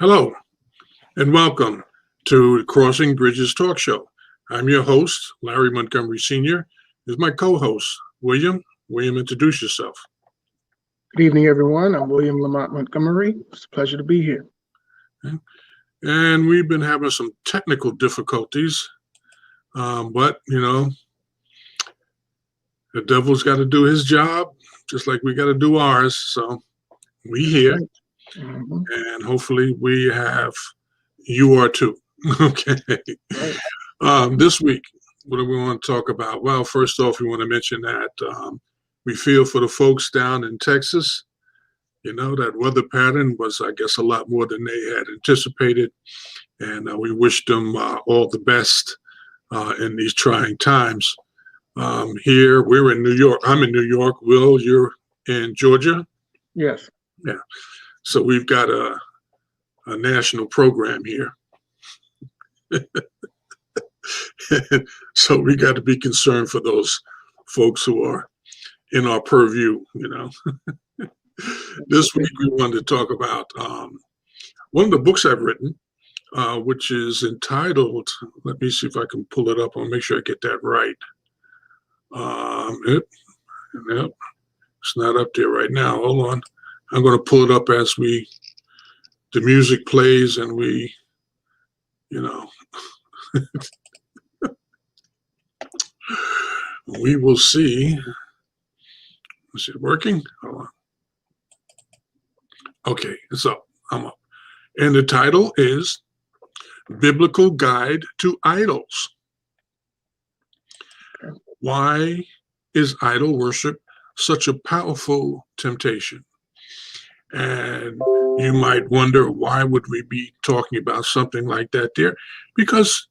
Hello, and welcome to Crossing Bridges Talk Show. I'm your host, Larry Montgomery Sr. This is my co-host, William. William, introduce yourself. Good evening, everyone. I'm William Lamont Montgomery. It's a pleasure to be here. Okay. And we've been having some technical difficulties, but, the devil's got to do his job, just like we got to do ours. So we here, Mhm. and hopefully we have you are too. Okay. Right. This week, what do we want to talk about? Well, first off, we want to mention that we feel for the folks down in Texas. That weather pattern was, I guess, a lot more than they had anticipated. And we wish them all the best in these trying times. Here, we're in New York. I'm in New York. Will, you're in Georgia? Yes. Yeah. So we've got a national program here. So we got to be concerned for those folks who are in our purview. This week we wanted to talk about one of the books I've written, which is entitled, let me see if I can pull it up. I'll make sure I get that right. Yep, it's not up there right now. Hold on. I'm going to pull it up as the music plays and we, we will see. Is it working? Hold on. Okay, it's up. I'm up. And the title is Biblical Guide to Idols. Why is idol worship such a powerful temptation? And you might wonder, why would we be talking about something like that there? Because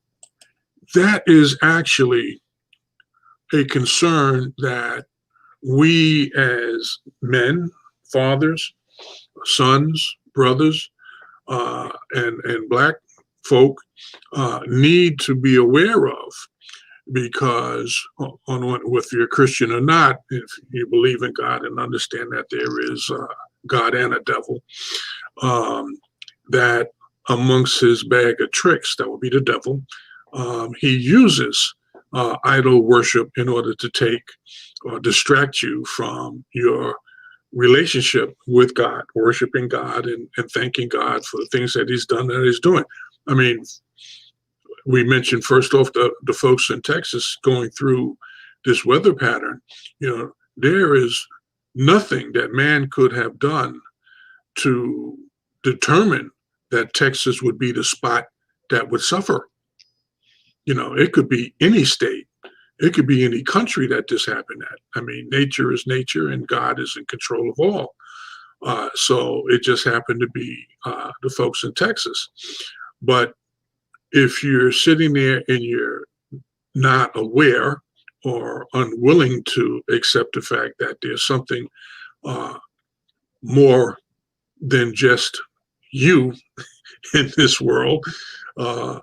that is actually a concern that we as men, fathers, sons, brothers, and Black folk need to be aware of, because if you're a Christian or not, if you believe in God and understand that there is God and a devil, that amongst his bag of tricks, that would be the devil, he uses idol worship in order to take or distract you from your relationship with God, worshiping God and thanking God for the things that he's done and he's doing. I mean, we mentioned first off the folks in Texas going through this weather pattern. There is nothing that man could have done to determine that Texas would be the spot that would suffer. It could be any state. It could be any country that this happened at. I mean, nature is nature and God is in control of all. So it just happened to be the folks in Texas. But if you're sitting there and you're not aware or unwilling to accept the fact that there's something more than just you in this world, and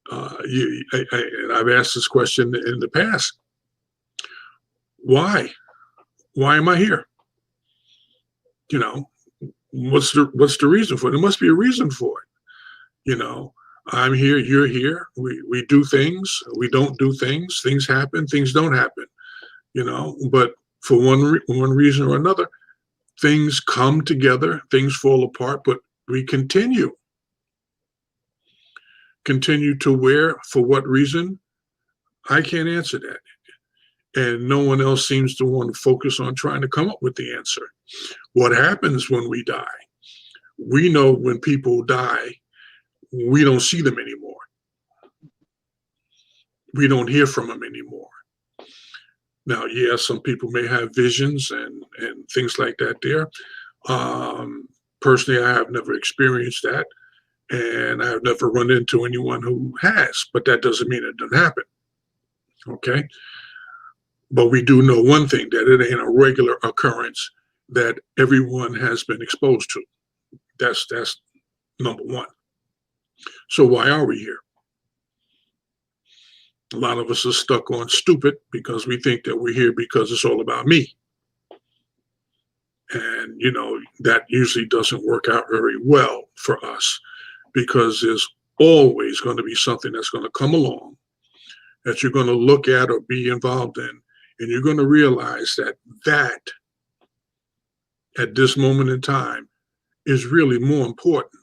I've asked this question in the past: why? Why am I here? What's the reason for it? There must be a reason for it. I'm here, you're here. We do things, we don't do things. Things happen, things don't happen. But for one reason or another, things come together, things fall apart, but we continue. Continue to where? For what reason? I can't answer that. And no one else seems to want to focus on trying to come up with the answer. What happens when we die? We know when people die, we don't see them anymore. We don't hear from them anymore. Now, some people may have visions and things like that there. Personally, I have never experienced that. And I've never run into anyone who has, but that doesn't mean it doesn't happen. Okay. But we do know one thing, that it ain't a regular occurrence that everyone has been exposed to. That's number one. So why are we here? A lot of us are stuck on stupid because we think that we're here because it's all about me. And, that usually doesn't work out very well for us. because there's always going to be something that's going to come along that you're going to look at or be involved in, and you're going to realize that at this moment in time is really more important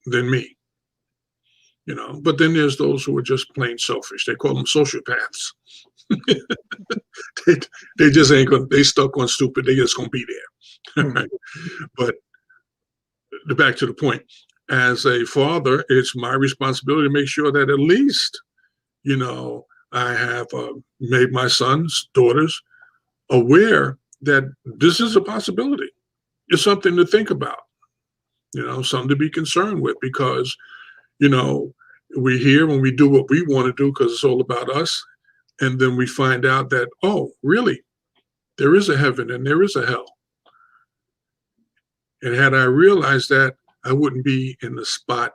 than me. But then there's those who are just plain selfish. They call them sociopaths. they just ain't gonna, they stuck on stupid. They just gonna be there. Right? But back to the point, as a father, it's my responsibility to make sure that at least, I have made my sons, daughters aware that this is a possibility. It's something to think about, something to be concerned with, because, we hear when we do what we want to do because it's all about us. And then we find out that, oh, really, there is a heaven and there is a hell. And had I realized that, I wouldn't be in the spot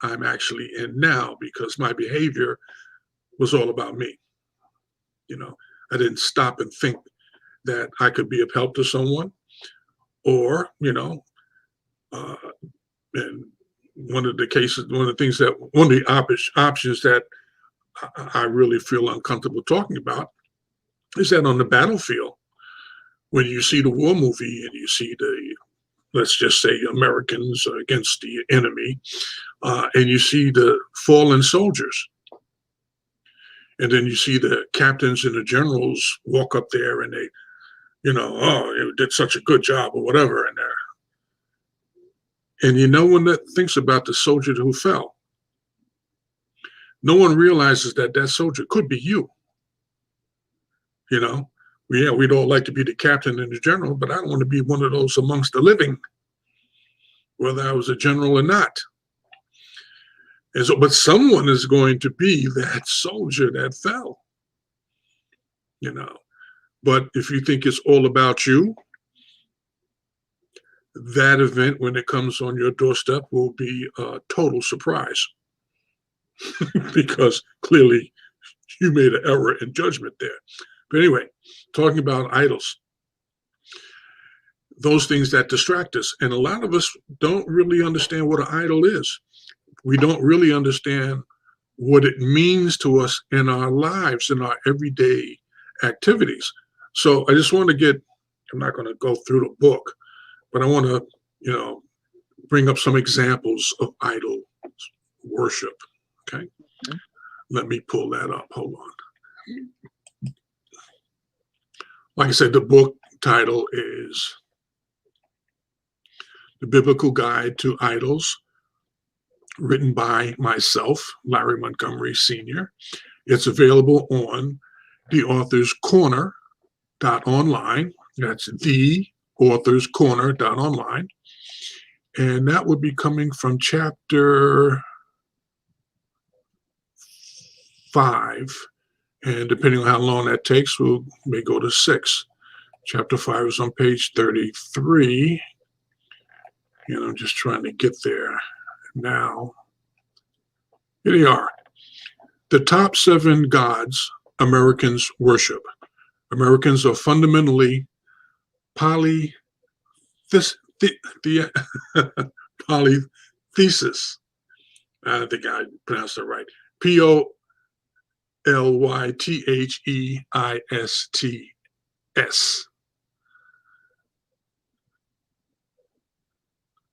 I'm actually in now, because my behavior was all about me. I didn't stop and think that I could be of help to someone, or, and one of the options that I really feel uncomfortable talking about is that on the battlefield, when you see the war movie and you see let's just say Americans against the enemy, and you see the fallen soldiers, and then you see the captains and the generals walk up there and they, you did such a good job or whatever, and no one that thinks about the soldier who fell. No one realizes that soldier could be you. We'd all like to be the captain and the general, but I don't want to be one of those amongst the living, whether I was a general or not. And so, but someone is going to be that soldier that fell. But if you think it's all about you, that event, when it comes on your doorstep, will be a total surprise. Because clearly you made an error in judgment there. But anyway, talking about idols, those things that distract us. And a lot of us don't really understand what an idol is. We don't really understand what it means to us in our lives, in our everyday activities. So I just want to I'm not going to go through the book, but I want to, bring up some examples of idol worship. Okay. Let me pull that up. Hold on. Like I said, the book title is The Biblical Guide to Idols, written by myself, Larry Montgomery Sr. It's available on the Author's Corner.online. That's the Author's Corner.online. And that would be coming from chapter 5. And depending on how long that takes, we may go to 6. Chapter 5 is on page 33. And I'm just trying to get there now. Here they are. The top 7 gods Americans worship. Americans are fundamentally polythesis. I think I pronounced it right. Polytheists.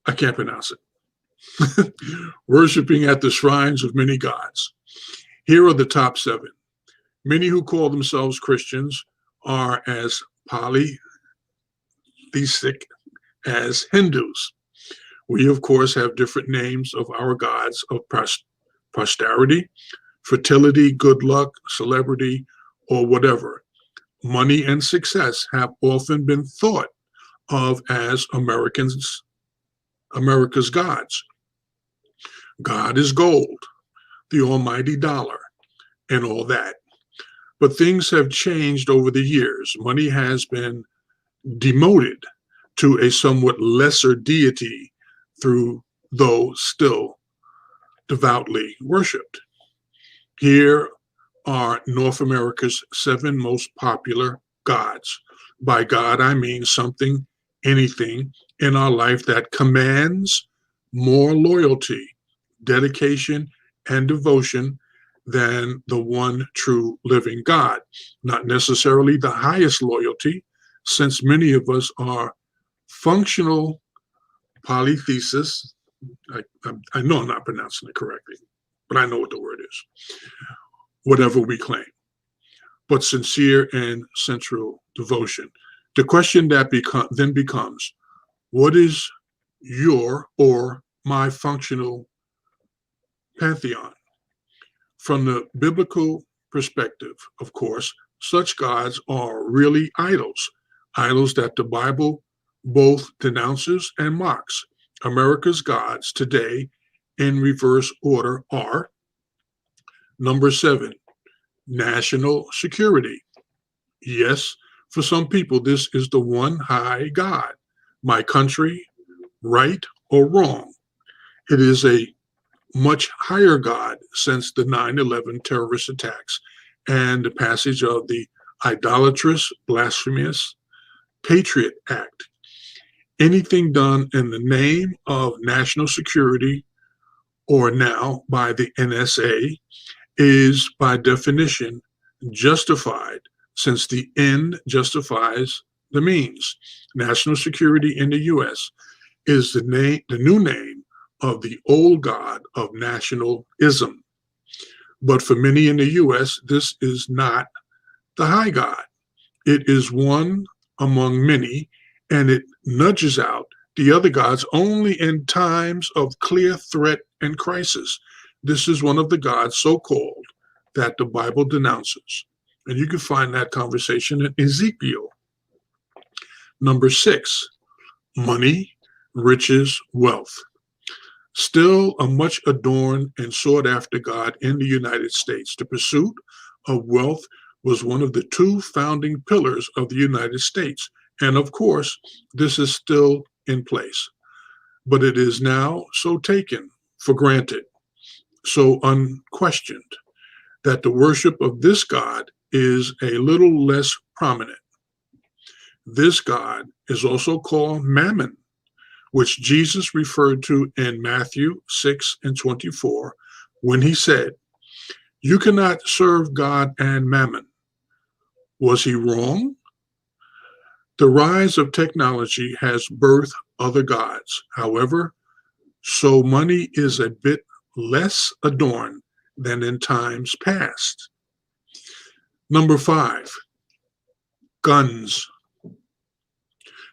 I can't pronounce it. Worshipping at the shrines of many gods. Here are the top 7. Many who call themselves Christians are as polytheistic as Hindus. We, of course, have different names of our gods of prosperity, fertility, good luck, celebrity, or whatever. Money and success have often been thought of as America's gods. God is gold, the almighty dollar, and all that. But things have changed over the years. Money has been demoted to a somewhat lesser deity, though still devoutly worshipped. Here are North America's 7 most popular gods. By God, I mean something, anything in our life that commands more loyalty, dedication, and devotion than the one true living God. Not necessarily the highest loyalty, since many of us are functional polytheists. I know I'm not pronouncing it correctly, but I know what the word is. Whatever we claim, but sincere and central devotion. The question that then becomes, what is your or my functional pantheon? From the biblical perspective, of course, such gods are really idols, idols that the Bible both denounces and mocks. America's gods today, in reverse order, are: number 7, national security. Yes, for some people, this is the one high God. My country, right or wrong. It is a much higher God since the 9/11 terrorist attacks and the passage of the idolatrous, blasphemous Patriot Act. Anything done in the name of national security, or now by the NSA, is by definition justified, since the end justifies the means. National security in the U.S. is the new name of the old God of nationalism. But for many in the U.S., this is not the high God. It is one among many, and it nudges out the other gods only in times of clear threat and crisis. This is one of the gods, so-called, that the Bible denounces. And you can find that conversation in Ezekiel. Number 6, money, riches, wealth. Still a much adorned and sought after God in the United States. The pursuit of wealth was one of the 2 founding pillars of the United States. And of course, this is still in place. But it is now so taken for granted, so unquestioned, that the worship of this God is a little less prominent. This God is also called Mammon, which Jesus referred to in Matthew 6:24, when he said, "You cannot serve God and Mammon." Was he wrong? The rise of technology has birthed other gods. However, so money is a bit less adorned than in times past. Number 5, guns.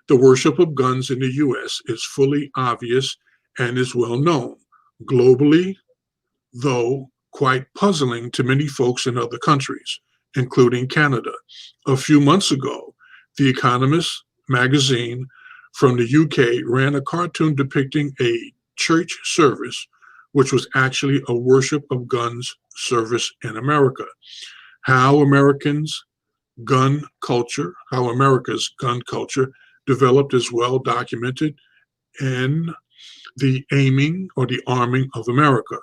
The worship of guns in the U.S. is fully obvious and is well known. Globally, though, quite puzzling to many folks in other countries, including Canada. A few months ago, The Economist magazine from the UK ran a cartoon depicting a church service, which was actually a worship of guns service in America. How America's gun culture developed is well documented in The Aiming or the Arming of America,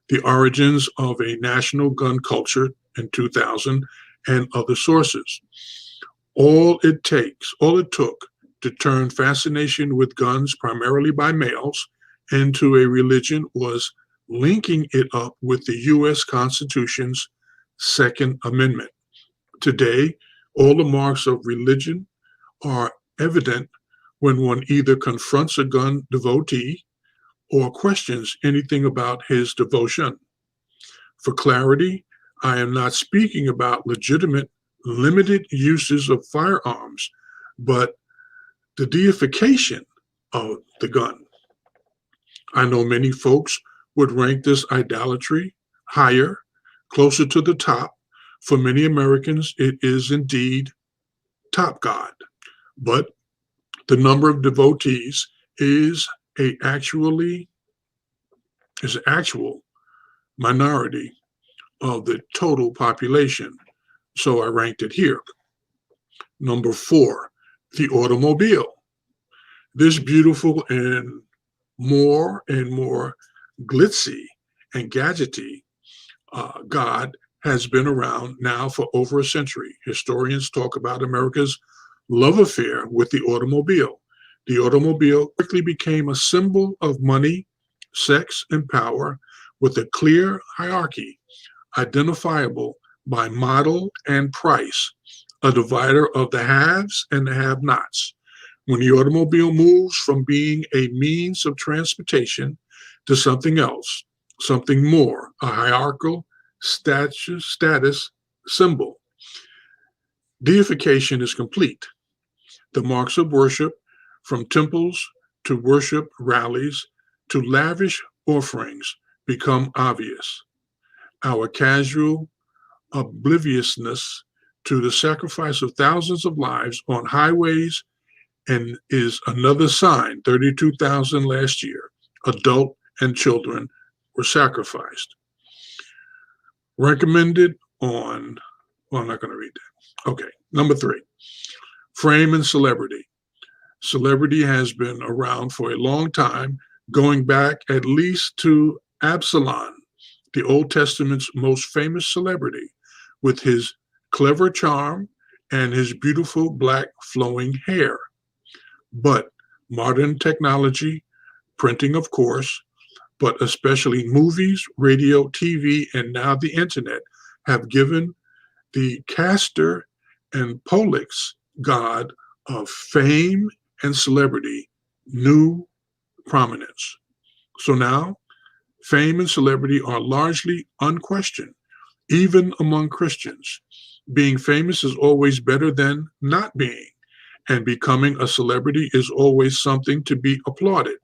The Origins of a National Gun Culture in 2000, and other sources. All it took to turn fascination with guns, primarily by males, into a religion was linking it up with the U.S. Constitution's Second Amendment. Today, all the marks of religion are evident when one either confronts a gun devotee or questions anything about his devotion. For clarity, I am not speaking about legitimate, limited uses of firearms, but the deification of the gun. I know many folks would rank this idolatry higher, closer to the top. For many Americans, it is indeed top God. But the number of devotees is an actual minority of the total population. So I ranked it here. Number 4, the automobile. This beautiful and more glitzy and gadgety God has been around now for over a century. Historians talk about America's love affair with the automobile. The automobile quickly became a symbol of money sex, and power with a clear hierarchy identifiable by model and price, a divider of the haves and the have-nots. When the automobile moves from being a means of transportation to something else, something more, a hierarchical status symbol, deification is complete. The marks of worship, from temples to worship rallies to lavish offerings, become obvious. Our casual obliviousness to the sacrifice of thousands of lives on highways and is another sign. 32,000 last year, adult and children were sacrificed. Recommended on, well, I'm not going to read that. Okay, number 3, fame and celebrity. Celebrity has been around for a long time, going back at least to Absalom, the Old Testament's most famous celebrity, with his clever charm and his beautiful black flowing hair. But modern technology, printing of course, but especially movies, radio, TV, and now the internet have given the Castor and Pollux god of fame and celebrity new prominence. So now fame and celebrity are largely unquestioned, even among Christians. Being famous is always better than not being, and becoming a celebrity is always something to be applauded,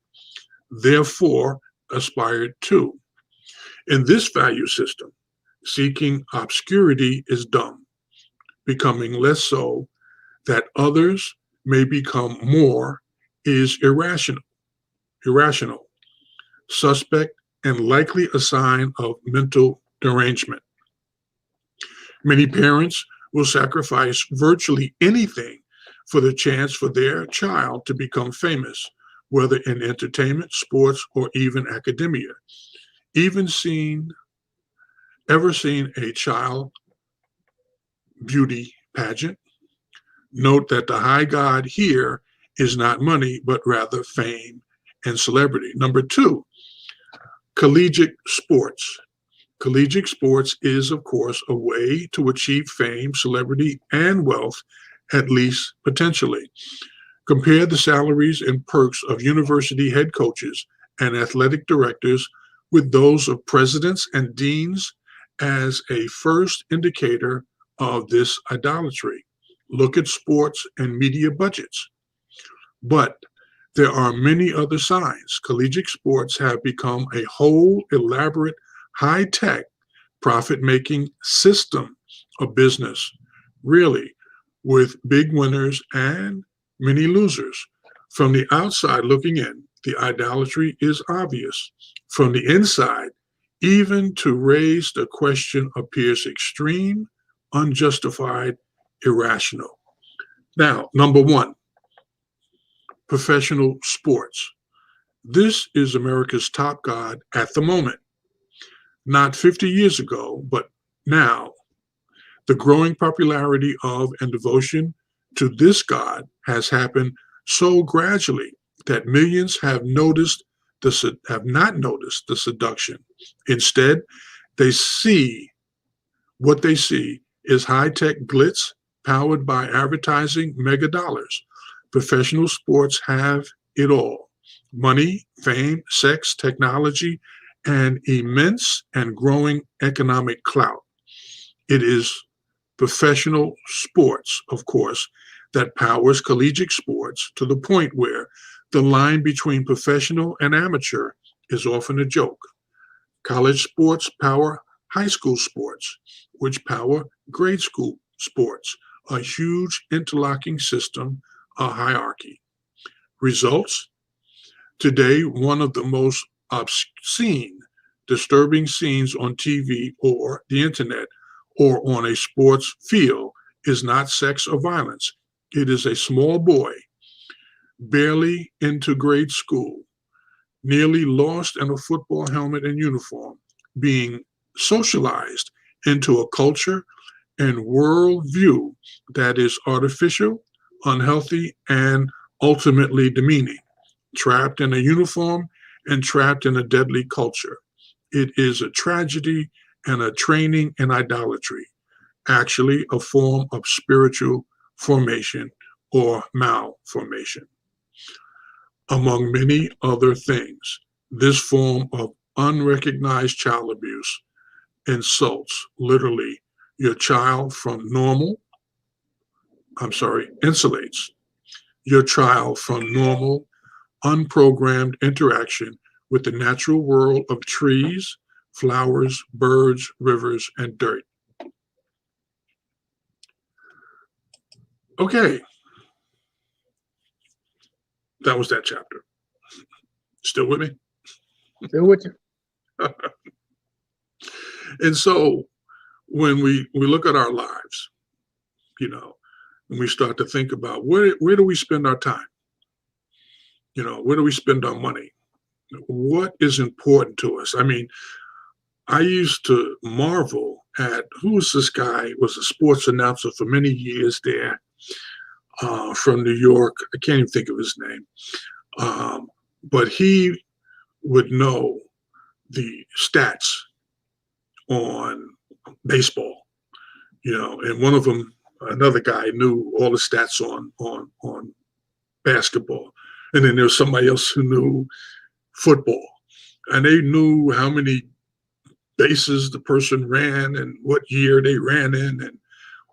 therefore aspired to. In this value system, seeking obscurity is dumb, becoming less so that others may become more is irrational, suspect, and likely a sign of mental derangement. Many parents will sacrifice virtually anything for the chance for their child to become famous, whether in entertainment, sports, or even academia. Ever seen a child beauty pageant? Note that the high god here is not money, but rather fame and celebrity. Number 2, collegiate sports. Collegiate sports is, of course, a way to achieve fame, celebrity, and wealth, at least potentially. Compare the salaries and perks of university head coaches and athletic directors with those of presidents and deans as a first indicator of this idolatry. Look at sports and media budgets. But there are many other signs. Collegiate sports have become a whole elaborate, high-tech, profit-making system of business, really, with big winners and many losers. From the outside looking in, the idolatry is obvious. From the inside, even to raise the question appears extreme, unjustified, irrational. Now, number 1, professional sports. This is America's top god at the moment. Not 50 years ago, but now. The growing popularity of and devotion to this god has happened so gradually that millions have not noticed the seduction. Instead, what they see is high-tech glitz powered by advertising mega dollars. Professional sports have it all: money, fame, sex, technology, and immense and growing economic clout. It is professional sports, of course, that powers collegiate sports to the point where the line between professional and amateur is often a joke. College sports power high school sports, which power grade school sports, a huge interlocking system, a hierarchy. Results? Today, one of the most obscene, disturbing scenes on TV or the internet or on a sports field is not sex or violence. It is a small boy, barely into grade school, nearly lost in a football helmet and uniform, being socialized into a culture and worldview that is artificial, unhealthy, and ultimately demeaning. Trapped in a uniform and trapped in a deadly culture. It is a tragedy and a training in idolatry, actually a form of spiritual formation or malformation. Among many other things, this form of unrecognized child abuse insults literally your child from insulates your child from normal, unprogrammed interaction with the natural world of trees, flowers, birds, rivers, and dirt. Okay, that was that chapter. Still with me? Still with you. And so when we look at our lives, and we start to think about where do we spend our time? Where do we spend our money? What is important to us? I mean, I used to marvel at who was this guy, was a sports announcer for many years there from New York. I can't even think of his name. But he would know the stats on baseball, and one of them, another guy knew all the stats on basketball. And then there was somebody else who knew football, and they knew how many bases the person ran and what year they ran in and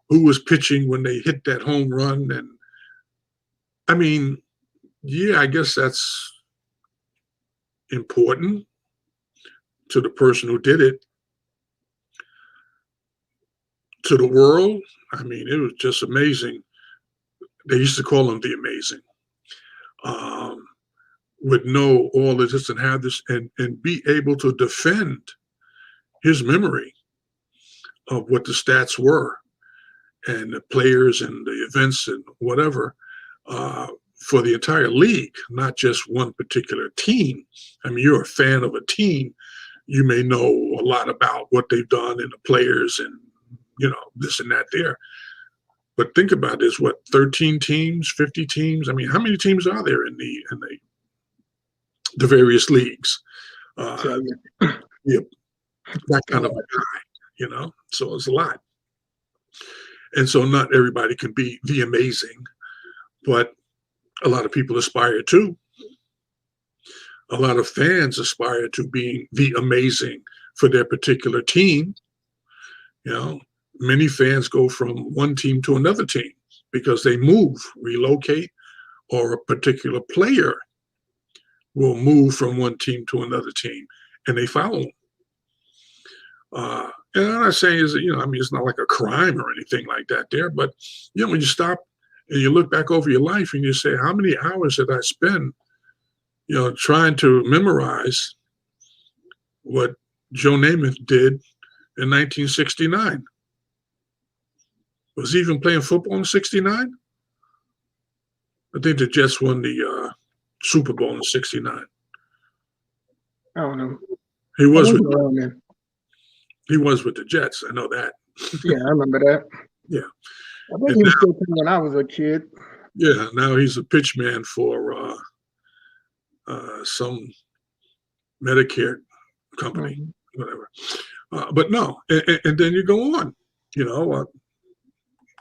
who was pitching when they hit that home run. And I mean, yeah, I guess that's important to the person who did it. To the world, I mean, it was just amazing. They used to call him the Amazing. Would know all of this and have this and be able to defend his memory of what the stats were and the players and the events and whatever for the entire league, not just one particular team. I mean, you're a fan of a team, you may know a lot about what they've done and the players and, this and that there. But think about this, 13 teams, 50 teams? I mean, how many teams are there in the various leagues? Yeah, that kind of a guy, so it's a lot. And so not everybody can be the Amazing, but a lot of people aspire to. A lot of fans aspire to being the Amazing for their particular team. Many fans go from one team to another team because they move, relocate, or a particular player will move from one team to another team and they follow them. And I'm not saying it's not like a crime or anything like that there, but when you stop and you look back over your life and you say, how many hours did I spend, trying to memorize what Joe Namath did in 1969? Was he even playing football in 69? I think the Jets won the Super Bowl in 69. I don't know. He was with the Jets. I know that. Yeah, I remember that. Yeah. I think he was still playing when I was a kid. Yeah, now he's a pitch man for some Medicare company, whatever. But no, and then you go on,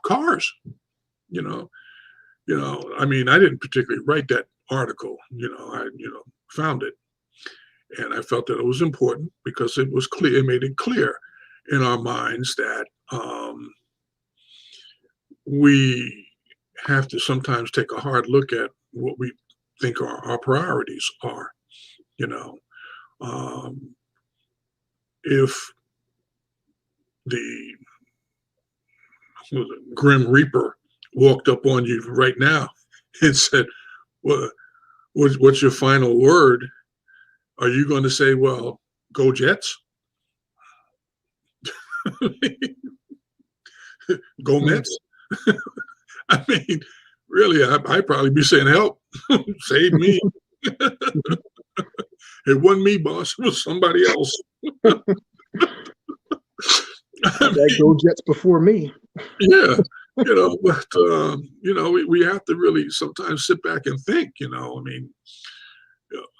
cars, I mean, I didn't particularly write that article, I found it. And I felt that it was important because it was clear, it made it clear in our minds that we have to sometimes take a hard look at what we think our priorities are. If the Grim Reaper walked up on you right now and said, well, what's your final word? Are you going to say, well, go Jets? Go Mets? I mean, really, I'd probably be saying, help, save me. It wasn't me, boss. It was somebody else. Go Jets before me. Yeah, but we have to really sometimes sit back and think. I mean,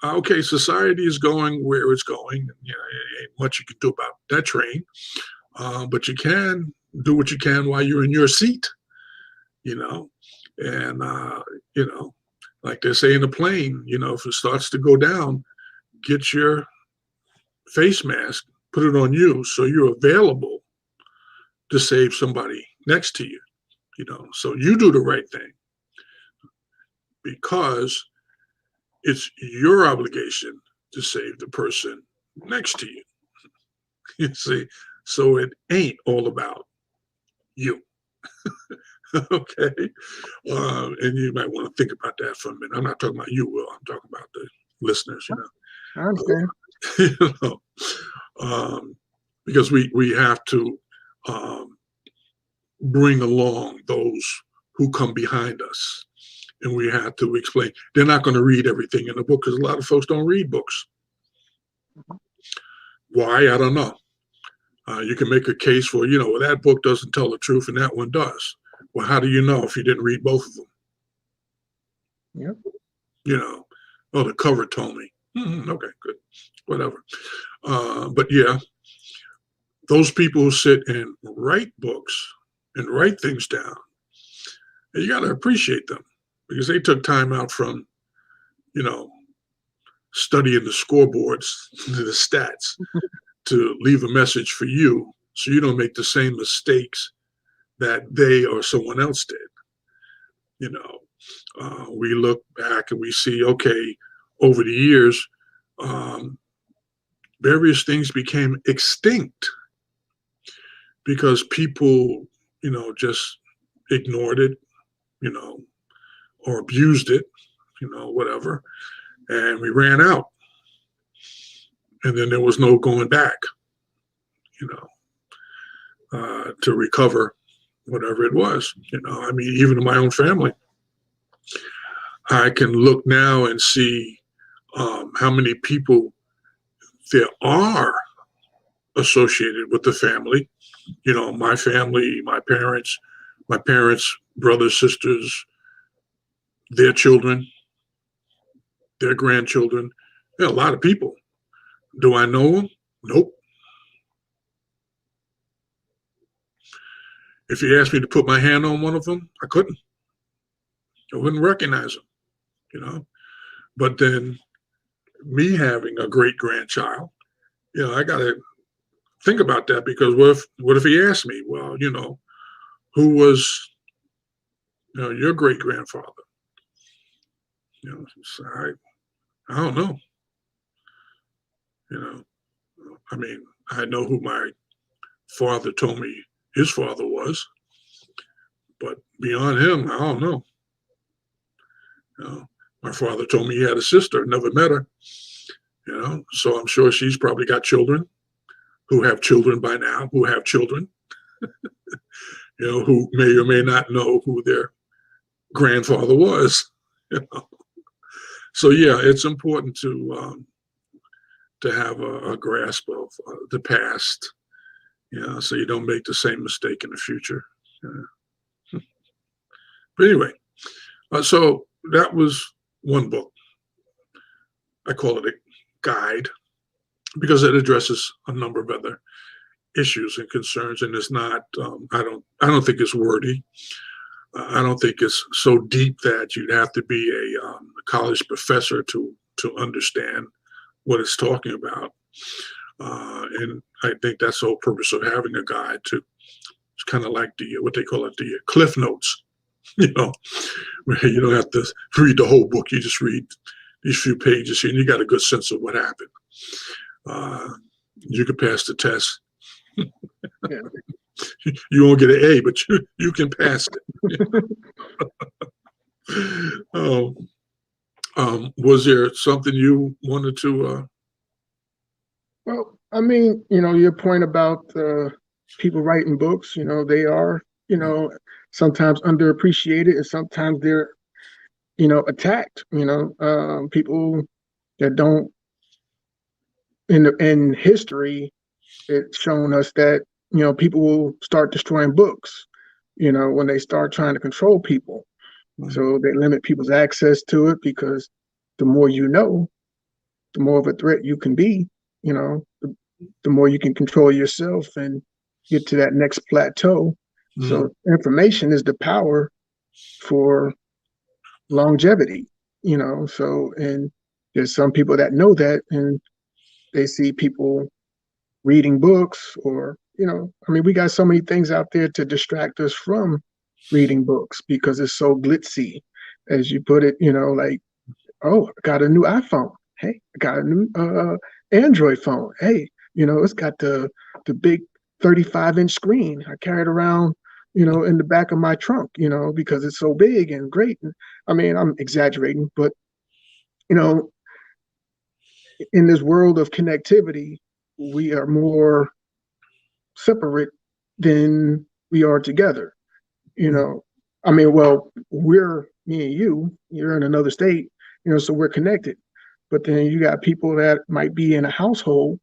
Okay, society is going where it's going. You know, ain't much you can do about that train, but you can do what you can while you're in your seat. You know, and like they say in a plane, if it starts to go down, get your face mask, put it on you, so you're available to save somebody next to you. So you do the right thing because it's your obligation to save the person next to you. You see, so it ain't all about you. Okay. And you might want to think about that for a minute. I'm not talking about you, Will. I'm talking about the listeners, I understand. you know, because we have to bring along those who come behind us. And we have to explain. They're not going to read everything in the book because a lot of folks don't read books. Why? I don't know. You can make a case for, well, that book doesn't tell the truth and that one does. Well, how do you know if you didn't read both of them? Yep. Oh, the cover told me. Okay, good. Whatever. But yeah, those people who sit and write books and write things down, you got to appreciate them because they took time out from, studying the scoreboards, the stats, to leave a message for you so you don't make the same mistakes that they or someone else did. We look back and we see, okay, over the years, various things became extinct because people, just ignored it, or abused it, whatever. And we ran out. And then there was no going back, to recover whatever it was. Even in my own family, I can look now and see how many people there are associated with the family. My family, my parents, brothers, sisters, their children, their grandchildren. There are a lot of people. Do I know them? Nope. If you asked me to put my hand on one of them, I couldn't. I wouldn't recognize them, But then me having a great grandchild, I got to think about that because what if he asked me, well, who was, your great grandfather? So I don't know. I know who my father told me his father was, but beyond him, I don't know. My father told me he had a sister, never met her. So I'm sure she's probably got children who have children by now, who have children, who may or may not know who their grandfather was. So yeah, it's important to have a grasp of the past, so you don't make the same mistake in the future. But anyway, so that was one book. I call it a guide because it addresses a number of other issues and concerns, and it's not. I don't think it's wordy. I don't think it's so deep that you'd have to be a college professor to understand what it's talking about. And I think that's the whole purpose of having a guide to. It's kind of like what they call it, the Cliff Notes. Where you don't have to read the whole book. You just read these few pages here, and you got a good sense of what happened. You could pass the test. Yeah. You won't get an A, but you can pass it. Was there something you wanted to? Well, your point about people writing books, they are, sometimes underappreciated and sometimes they're, attacked, people that don't, in history, it's shown us that, people will start destroying books, when they start trying to control people. So they limit people's access to it because the more you know, the more of a threat you can be, you know, the more you can control yourself and get to that next plateau. So information is the power for longevity, you know. So, and there's some people that know that, and they see people reading books, or, you know, I mean, we got so many things out there to distract us from reading books because it's so glitzy, as you put it, you know, like, oh, I got a new iPhone. Hey, I got a new Android phone. Hey, you know, it's got the big 35-inch screen. I carry it around, you know, in the back of my trunk, you know, because it's so big and great. And, I mean, I'm exaggerating, but, you know, in this world of connectivity, we are more separate than we are together. You know, I mean, well, we're me and you're in another state, you know, so we're connected. But then you got people that might be in a household,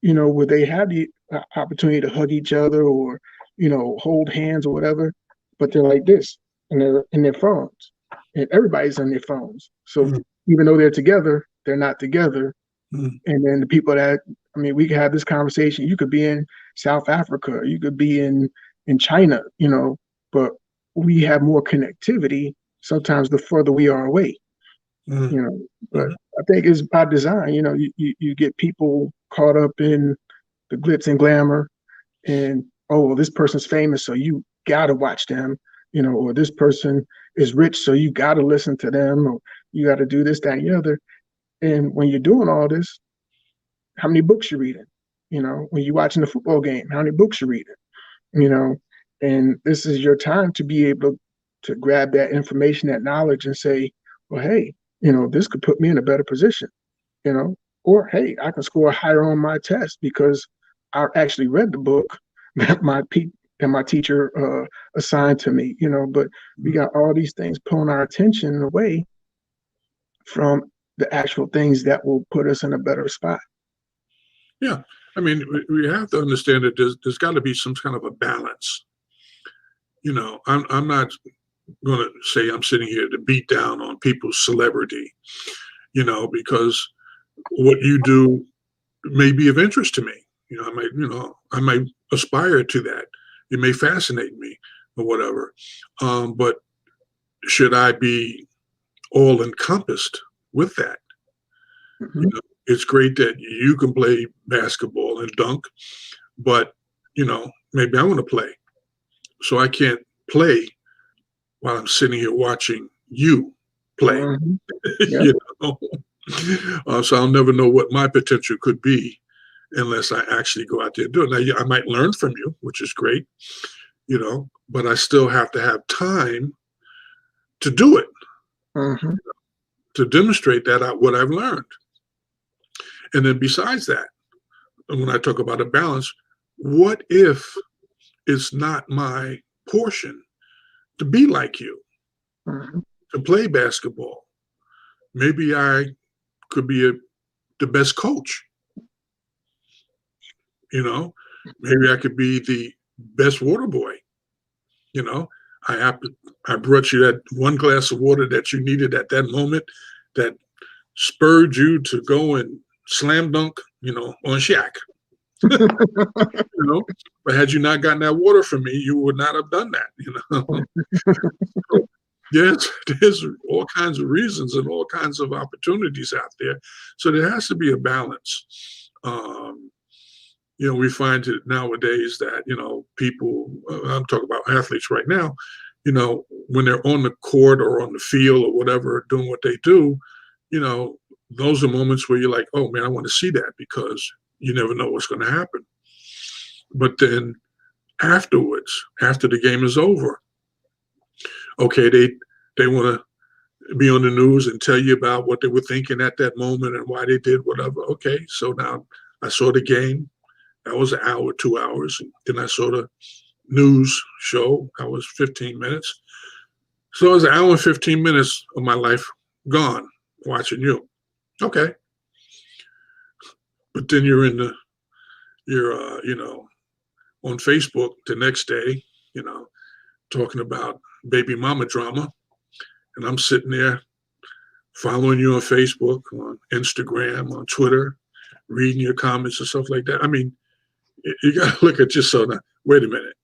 you know, where they have the opportunity to hug each other, or, you know, hold hands or whatever, but they're like this, and they're in their phones, and everybody's on their phones. So even though they're together, they're not together. And then the people that, I mean, we could have this conversation. You could be in South Africa, you could be in China, you know, but we have more connectivity sometimes the further we are away, you know. But I think it's by design. You know, you get people caught up in the glitz and glamour, and, oh, well, this person's famous, so you gotta watch them, you know, or this person is rich, so you gotta listen to them, or you gotta do this, that, and the other. And when you're doing all this, how many books you reading? You know, when you're watching a football game, how many books you reading? You know, and this is your time to be able to grab that information, that knowledge, and say, well, hey, you know, this could put me in a better position, you know, or hey, I can score higher on my test because I actually read the book that my teacher assigned to me, you know. But we got all these things pulling our attention away from the actual things that will put us in a better spot. Yeah, I mean, we have to understand that there's got to be some kind of a balance. You know, I'm not going to say I'm sitting here to beat down on people's celebrity, you know, because what you do may be of interest to me. I might aspire to that. It may fascinate me or whatever. But should I be all encompassed with that? You know, it's great that you can play basketball and dunk, but, you know, maybe I want to play. So I can't play while I'm sitting here watching you play. Yeah. You know? So I'll never know what my potential could be unless I actually go out there and do it. Now, yeah, I might learn from you, which is great, you know, but I still have to have time to do it, to demonstrate that what I've learned. And then besides that, when I talk about a balance, what if it's not my portion to be like you, to play basketball? Maybe I could be the best coach. You know, maybe I could be the best water boy. You know, I brought you that one glass of water that you needed at that moment, that spurred you to go and slam dunk, you know, on Shaq. You know, but had you not gotten that water from me, you would not have done that. You know, so, yes, there's all kinds of reasons and all kinds of opportunities out there. So there has to be a balance. You know, we find it nowadays that, you know, people, I'm talking about athletes right now, you know, when they're on the court or on the field or whatever, doing what they do, you know, those are moments where you're like, oh man, I want to see that, because you never know what's going to happen. But then afterwards, after the game is over, okay, they want to be on the news and tell you about what they were thinking at that moment and why they did whatever. Okay, so now I saw the game. That was an hour, 2 hours. Then I saw the news show. That was 15 minutes. So it was an hour and 15 minutes of my life gone watching you. Okay. But then you're you know, on Facebook the next day, you know, talking about baby mama drama. And I'm sitting there following you on Facebook, on Instagram, on Twitter, reading your comments and stuff like that. I mean, you got to look at yourself now. Wait a minute.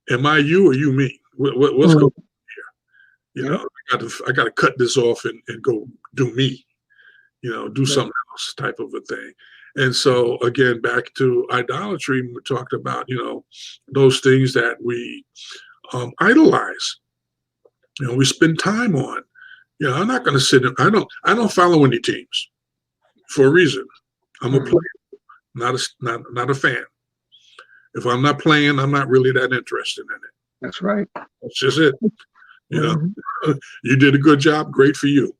Am I you or you me? What's going on here? You know, I got to cut this off and go do me. You know, do something else, type of a thing. And so again, back to idolatry, we talked about, you know, those things that we idolize. You know, we spend time on. You know, I'm not going to sit. I don't follow any teams for a reason. I'm a player, not a fan. If I'm not playing, I'm not really that interested in it. That's right. That's just it. You know, you did a good job. Great for you.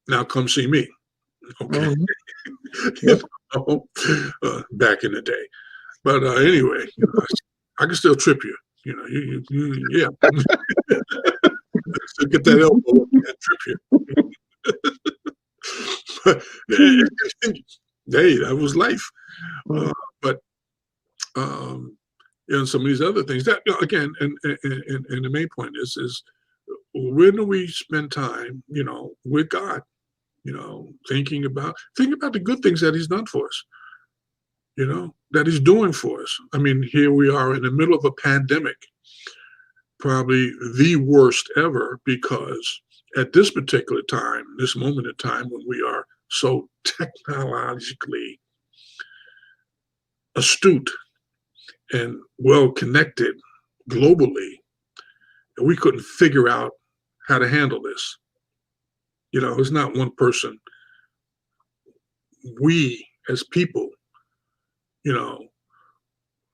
Now come see me. Okay. You know, back in the day. But anyway, you know, I can still trip you. You know, yeah. So get that elbow and trip you. Hey, that was life. But you know, some of these other things that, you know, again, and the main point is when do we spend time, you know, with God? You know, think about the good things that He's done for us. You know, that He's doing for us. I mean, here we are in the middle of a pandemic, probably the worst ever, because at this particular time, this moment in time when we are so technologically astute and well connected globally, and we couldn't figure out how to handle this. You know, it's not one person. We as people, you know,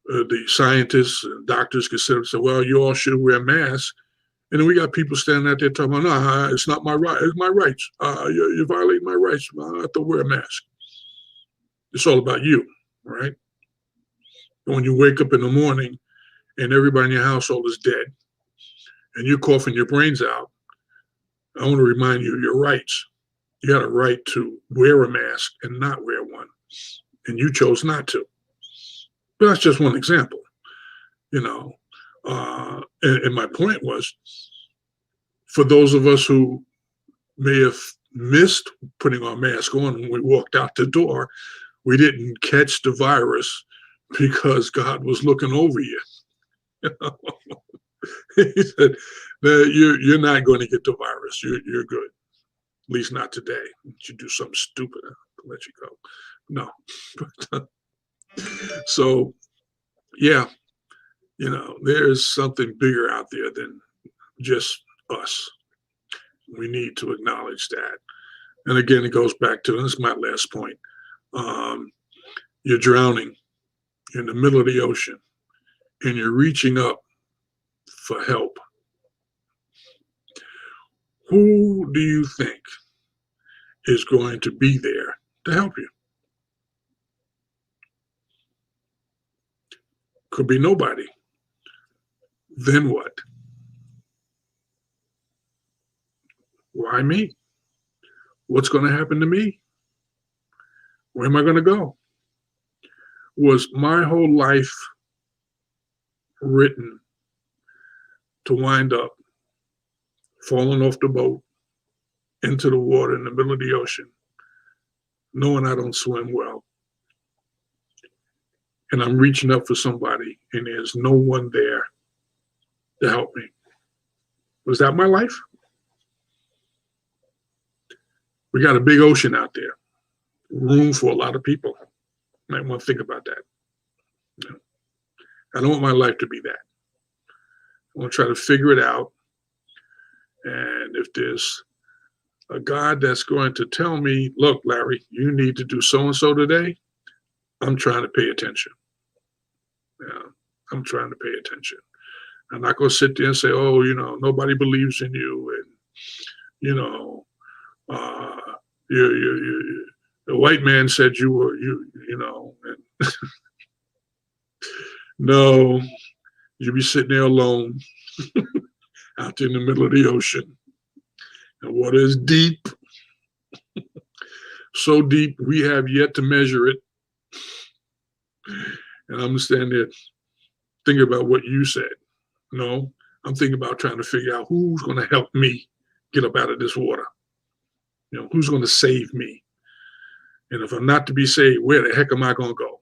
the scientists and doctors consider and say, well, you all should wear masks. And then we got people standing out there talking about, no, it's not my right. It's my rights. You're violating my rights. I have to wear a mask. It's all about you, right? When you wake up in the morning and everybody in your household is dead and you're coughing your brains out, I want to remind you of your rights. You had a right to wear a mask and not wear one, and you chose not to. But that's just one example, you know. And my point was, for those of us who may have missed putting our mask on when we walked out the door, we didn't catch the virus because God was looking over you. He said, you're not going to get the virus. You're good. At least not today. You do something stupid, I'll let you go. No. So, yeah, you know, there's something bigger out there than just us. We need to acknowledge that. And again, it goes back to, and this is my last point. You're drowning in the middle of the ocean and you're reaching up for help. Who do you think is going to be there to help you? Could be nobody. Then what? Why me? What's going to happen to me? Where am I going to go? Was my whole life written to wind up falling off the boat into the water in the middle of the ocean, knowing I don't swim well, and I'm reaching up for somebody and there's no one there to help me? Was that my life? We got a big ocean out there, room for a lot of people. Might want to think about that. You know, I don't want my life to be that. I want to try to figure it out. And if there's a God that's going to tell me, look, Larry, you need to do so-and-so today, I'm trying to pay attention. Yeah, I'm trying to pay attention. I'm not going to sit there and say, oh, you know, nobody believes in you. And, you know, the white man said you were, you know, and no, you be sitting there alone out there in the middle of the ocean. The water is deep, so deep we have yet to measure it. And I'm standing there thinking about what you said. No, I'm thinking about trying to figure out who's going to help me get up out of this water? Who's going to save me? And if I'm not to be saved, where the heck am I going to go?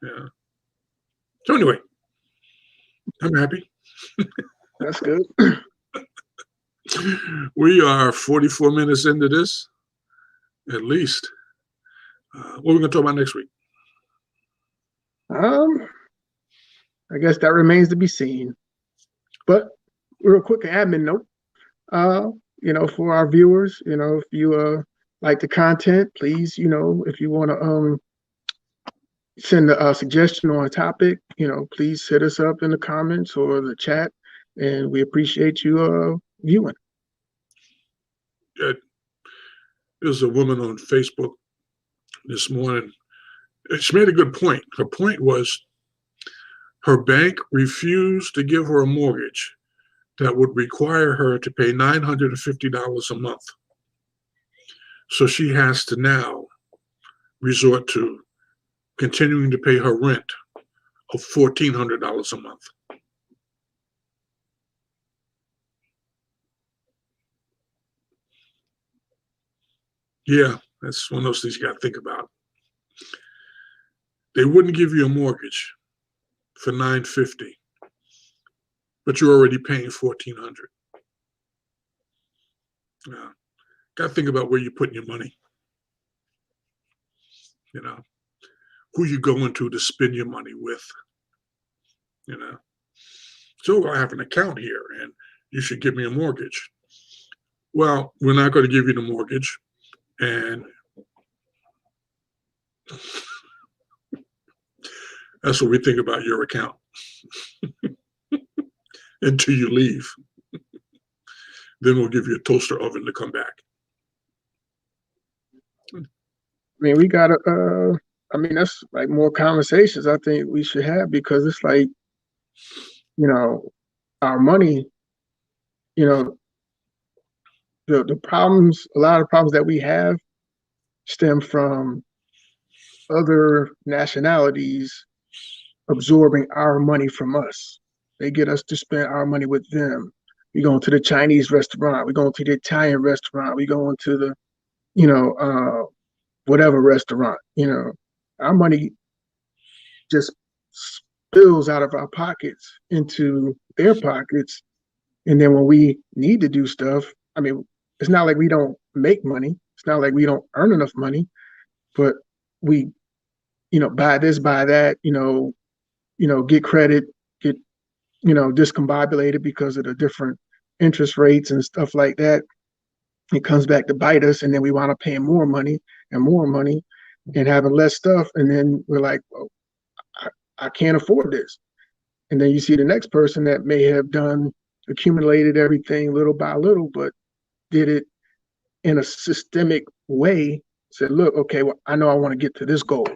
Yeah. So anyway, I'm happy. That's good. We are 44 minutes into this, at least. What are we going to talk about next week? I guess that remains to be seen. But real quick, admin note, for our viewers, if you like the content, please, if you want to send a suggestion on a topic, please hit us up in the comments or the chat, and we appreciate you viewing. There's a woman on Facebook this morning. She made a good point. Her point was her bank refused to give her a mortgage that would require her to pay $950 a month. So she has to now resort to continuing to pay her rent of $1,400 a month. Yeah, that's one of those things you got to think about. They wouldn't give you a mortgage for $950, but you're already paying $1,400. Yeah, got to think about where you're putting your money. Who you going to spend your money with. So I have an account here, and you should give me a mortgage. Well, we're not going to give you the mortgage, and that's what we think about your account until you leave. Then we'll give you a toaster oven to come back. We gotta, that's like more conversations I think we should have, because it's like, our money, the problems, a lot of problems that we have stem from other nationalities absorbing our money from us. They get us to spend our money with them. We going to the Chinese restaurant. We going to the Italian restaurant. We going to the, whatever restaurant. Our money just spills out of our pockets into their pockets. And then when we need to do stuff, it's not like we don't make money. It's not like we don't earn enough money, but we, buy this, buy that, get credit, get, discombobulated because of the different interest rates and stuff like that. It comes back to bite us, and then we wind up paying more money and having less stuff. And then we're like, well, I can't afford this. And then you see the next person that may have accumulated everything little by little, but did it in a systemic way. Said, look, okay, well, I know I want to get to this goal.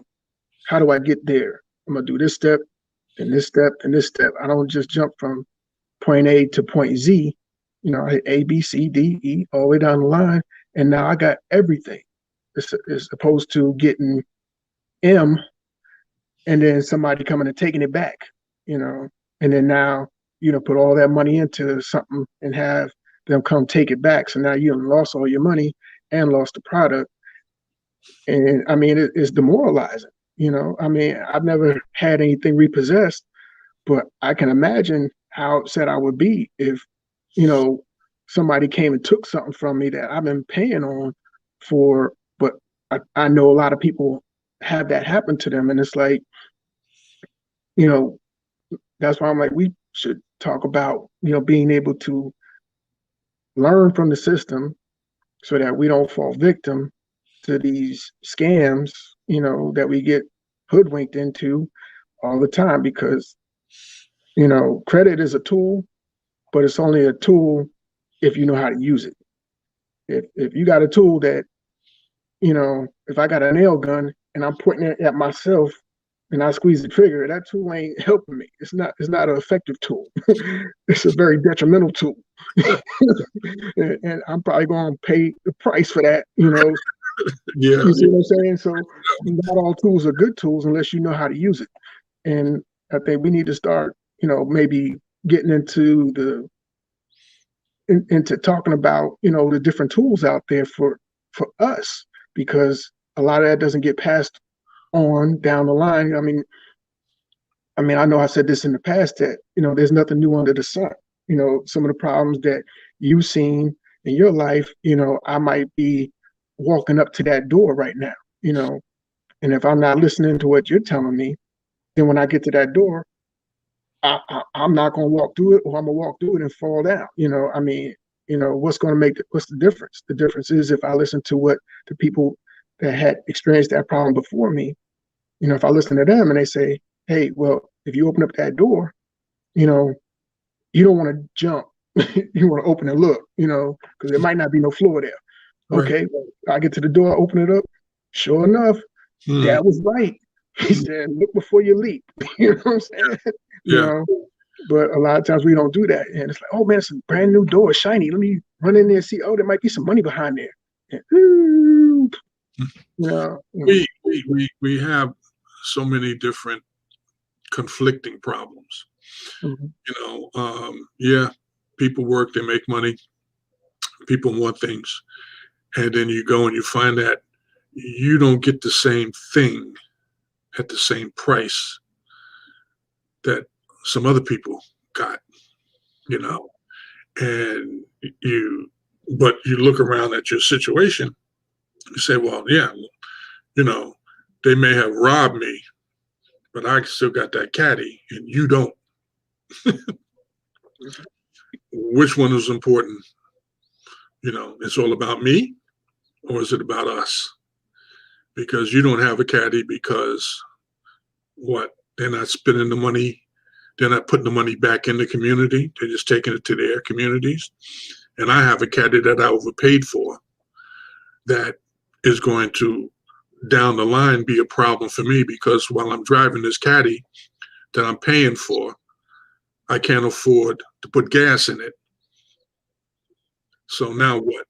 How do I get there? I'm going to do this step and this step and this step. I don't just jump from point A to point Z. I hit A, B, C, D, E, all the way down the line. And now I got everything. As opposed to getting M and then somebody coming and taking it back, and then now, put all that money into something and have them come take it back. So now you lost all your money and lost the product. And it's demoralizing, I've never had anything repossessed, but I can imagine how upset I would be if, somebody came and took something from me that I've been paying on for, but I know a lot of people have that happen to them. And it's like, that's why I'm like, we should talk about, being able to learn from the system so that we don't fall victim to these scams, that we get hoodwinked into all the time, because, credit is a tool, but it's only a tool if you know how to use it. If you got a tool that, if I got a nail gun and I'm pointing it at myself and I squeeze the trigger, that tool ain't helping me. It's not an effective tool. It's a very detrimental tool. and I'm probably going to pay the price for that, Yeah. You see what I'm saying? So not all tools are good tools unless you know how to use it. And I think we need to start, maybe getting into into talking about, the different tools out there for us, because a lot of that doesn't get passed on down the line. I know I said this in the past that, there's nothing new under the sun. Some of the problems that you've seen in your life, I might be walking up to that door right now, and if I'm not listening to what you're telling me, then when I get to that door, I'm not going to walk through it, or I'm going to walk through it and fall down. What's going to what's the difference? The difference is if I listen to what the people that had experienced that problem before me, if I listen to them and they say, hey, well, if you open up that door, you don't want to jump. You want to open and look, because there might not be no floor there. Right. Okay, well, I get to the door, open it up. Sure enough, Dad was right. He said, look before you leap. You know what I'm saying? Yeah. But a lot of times we don't do that. And it's like, oh man, it's a brand new door, shiny. Let me run in there and see, oh, there might be some money behind there. And, we have so many different conflicting problems. Yeah, people work, they make money, people want things, and then you go and you find that you don't get the same thing at the same price that some other people got, and you look around at your situation, you say, well, yeah, they may have robbed me, but I still got that caddy and you don't. Which one is important? It's all about me, or is it about us? Because you don't have a caddy because what? They're not spending the money. They're not putting the money back in the community. They're just taking it to their communities. And I have a caddy that I overpaid for that is going to, down the line, be a problem for me, because while I'm driving this caddy that I'm paying for, I can't afford to put gas in it. So now what?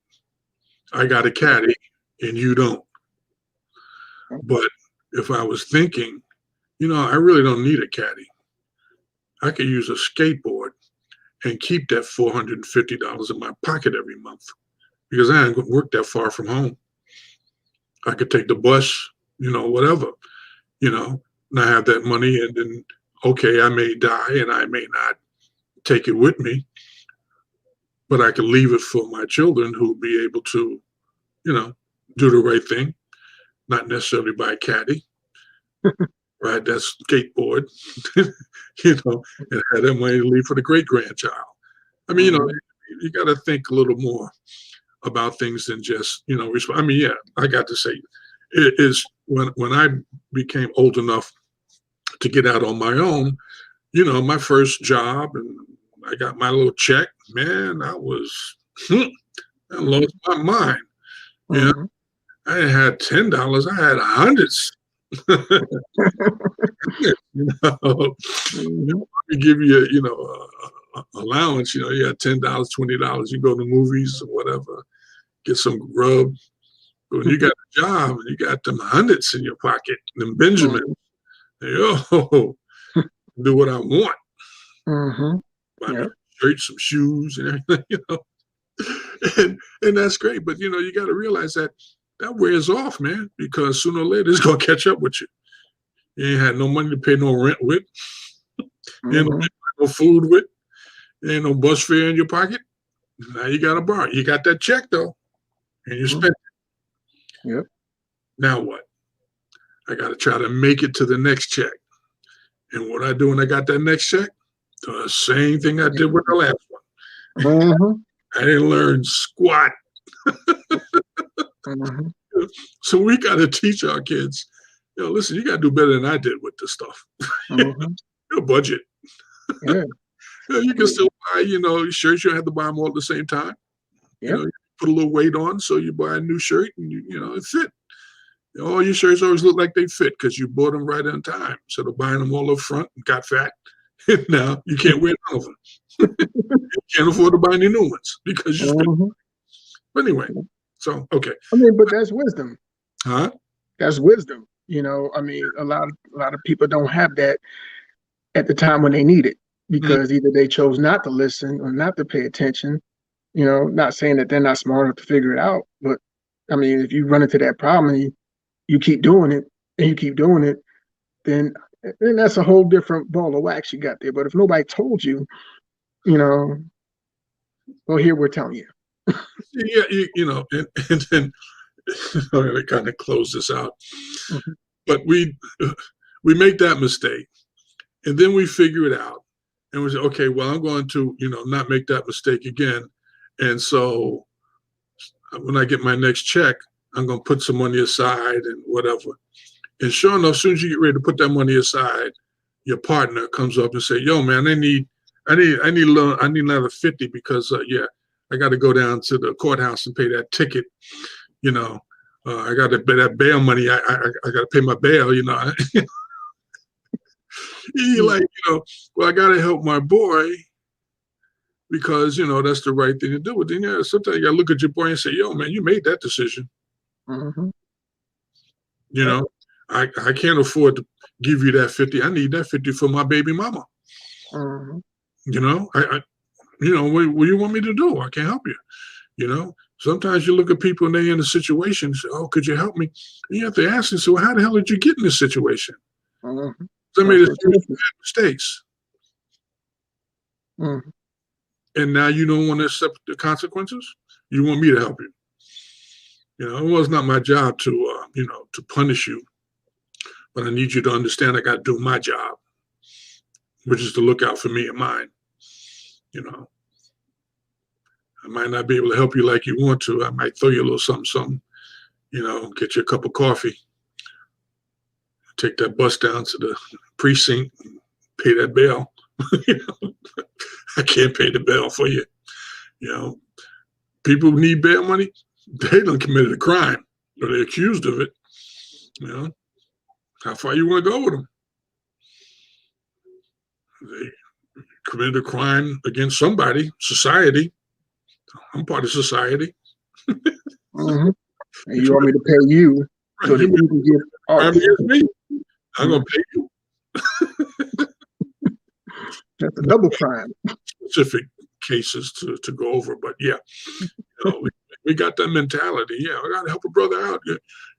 I got a caddy and you don't. But if I was thinking, I really don't need a caddy. I could use a skateboard and keep that $450 in my pocket every month, because I ain't going to work that far from home. I could take the bus, whatever, and I have that money, and then, okay, I may die and I may not take it with me, but I can leave it for my children who will be able to, do the right thing, not necessarily buy a caddy, ride that skateboard, and have that money to leave for the great-grandchild. You got to think a little more about things than just, yeah, I got to say, it is when I became old enough to get out on my own, my first job, and I got my little check, man, I lost my mind. I had $10, I had hundreds. We give you, allowance, you had $10, $20, you go to movies or whatever, get some grub. But when you got a job and you got them hundreds in your pocket, them Benjamins, do what I want. Buy me a shirt, some shoes, and everything, and that's great. But you got to realize that wears off, man, because sooner or later it's gonna catch up with you. You ain't had no money to pay no rent with, you ain't no food with, you ain't no bus fare in your pocket. Now you got to borrow. You got that check though, and you spend it. Yep. Now what? I got to try to make it to the next check. And what I do when I got that next check? The same thing I did with the last one. I didn't learn squat. So we got to teach our kids, listen, you got to do better than I did with this stuff. Your budget. Yeah. You can still buy, shirts. You don't have to buy them all at the same time. You put a little weight on, so you buy a new shirt and it fit. All your shirts always look like they fit because you bought them right on time. Instead of buying them all up front and got fat, now you can't wear none of them. You can't afford to buy any new ones because you spent. But anyway, so okay. But that's wisdom. Huh? That's wisdom. A lot of people don't have that at the time when they need it, because either they chose not to listen or not to pay attention, You know, not saying that they're not smart enough to figure it out, but I mean, if you run into that problem and you keep doing it and you keep doing it, then that's a whole different ball of wax you got there. But if nobody told you, you know, well, here we're telling you. Yeah, and then I'm going to kind of close this out. Mhm. But we make that mistake, and then we figure it out, and we say, okay, well, I'm going to not make that mistake again, and so when I get my next check, I'm going to put some money aside and whatever. And sure enough, as soon as you get ready to put that money aside, your partner comes up and say, "Yo, man, I need another 50 because I got to go down to the courthouse and pay that ticket. I got to pay that bail money. I got to pay my bail. You're like, well, I got to help my boy because that's the right thing to do. But then sometimes you got to look at your boy and say, "Yo, man, you made that decision. Mhm. I can't afford to give you that 50. I need that 50 for my baby mama. Mhm. What do you want me to do? I can't help you. Sometimes you look at people and they're in a situation, say, oh, could you help me? And you have to ask them, so how the hell did you get in this situation? Mhm. So I made That's what it is. mistakes. Mhm. And now you don't want to accept the consequences? You want me to help you. It was not my job to punish you, but I need you to understand I got to do my job, which is to look out for me and mine. I might not be able to help you like you want to. I might throw you a little something, get you a cup of coffee, take that bus down to the precinct, and pay that bail. I can't pay the bail for you. People who need bail money, they done committed a crime or they're accused of it. How far you want to go with them? They committed a crime against somebody, society. I'm part of society. Mhm. And you want me to pay you so that you can get crime off. against me. I'm gonna pay you. That's a double crime. Specific cases to go over, but yeah, we got that mentality. Yeah, I got to help a brother out.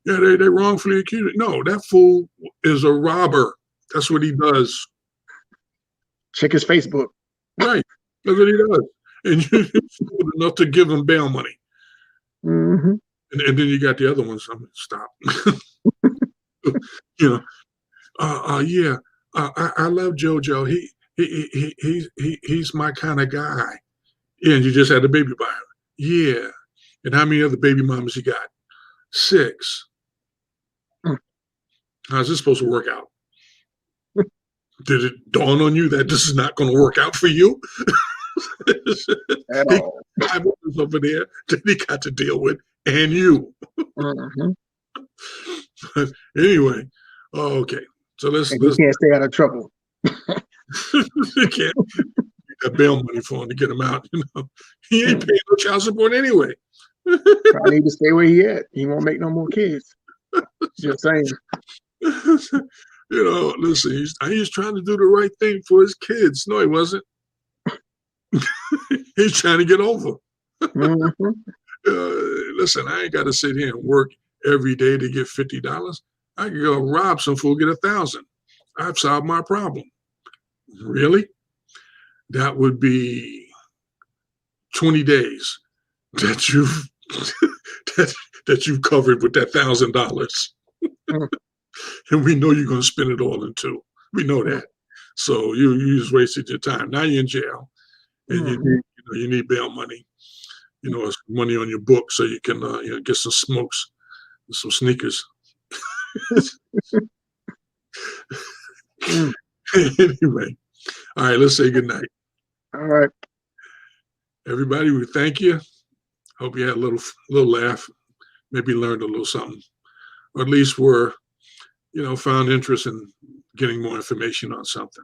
Yeah, they wrongfully accused. No, that fool is a robber. That's what he does. Check his Facebook. Right. That's what he does. And you're stupid enough to give him bail money. Mm-hmm. And then you got the other ones. Stop. Yeah. I love JoJo. He's my kind of guy. Yeah, and you just had a baby by him. Yeah. And how many other baby mamas you got? 6. How's this supposed to work out? Did it dawn on you that this is not going to work out for you? At all. 5 others over there that he got to deal with, and you. Mm-hmm. But anyway, okay. So let's You can't stay out of trouble. you can't get that bail money for him to get him out. He ain't paying no child support anyway. Probably need to stay where he at. He won't make no more kids. Just saying. Listen, he's trying to do the right thing for his kids. No, he wasn't. He's trying to get over. Mm-hmm. Listen, I ain't got to sit here and work every day to get $50. I can go rob some fool, get 1,000. I've solved my problem. Really? That would be 20 days that you've that you've covered with that $1,000. Mm-hmm. And we know you're going to spend it all in 2. We know that. So you just wasted your time. Now you're in jail, and you need bail money. It's money on your book so you can get some smokes, and some sneakers. Anyway, all right. Let's say good night. All right. Everybody, we thank you. Hope you had a little laugh, maybe learned a little something, or at least were found interest in getting more information on something.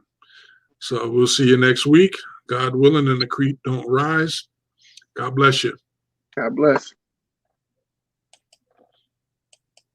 So we'll see you next week, God willing, and the creek don't rise. God bless you. God bless.